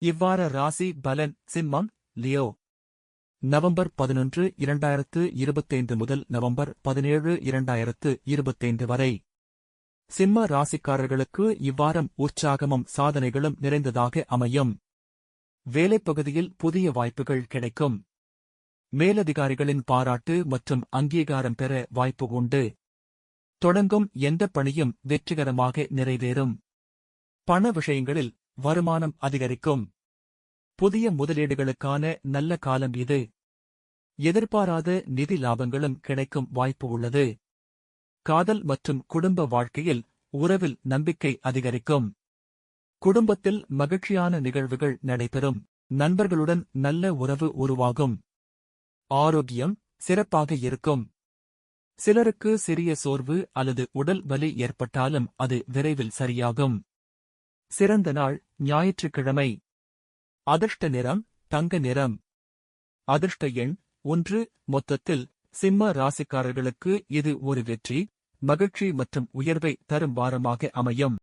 இவ்வார ராசி பலன் சிம்மம், லியோ. நவம்பர் 11, 2025 முதல் நவம்பர் 17, 2025 வரை. சிம்ம ராசிக்காரர்களுக்கு இவ்வாரம் உற்சாகமும் சாதனைகளும் நிறைந்ததாக அமையும். வேலைப்பகுதியில் புதிய வாய்ப்புகள் கிடைக்கும். மேலதிகாரிகளின் பாராட்டு மற்றும் அங்கீகாரம் பெற வாய்ப்பு உண்டு. தொடங்கும் எந்த பணியும் வெற்றிகரமாக நிறைவேறும். பண விஷயங்களில் வருமானம் அதிகரிக்கும். புதிய முதலீடுகளுக்கான நல்ல காலம் இது. எதிர்பாராத நிதி லாபங்களும் கிடைக்கும் வாய்ப்பு உள்ளது. காதல் மற்றும் குடும்ப வாழ்க்கையில் உறவில் நம்பிக்கை அதிகரிக்கும். குடும்பத்தில் மகிழ்ச்சியான நிகழ்வுகள் நடைபெறும். நண்பர்களுடன் நல்ல உறவு உருவாகும். ஆரோக்கியம் சிறப்பாக இருக்கும். சிலருக்கு சிறிய சோர்வு அல்லது உடல் வலி ஏற்பட்டாலும் அது விரைவில் சரியாகும். சிறந்த நாள் ஞாயிற்றுக்கிழமை. அதிர்ஷ்ட நிறம் தங்க நிறம். அதிர்ஷ்ட எண் 1. மொத்தத்தில் சிம்ம ராசிக்காரர்களுக்கு இது ஒரு வெற்றி, மகிழ்ச்சி மற்றும் உயர்வை தரும் வாரமாக அமையும்.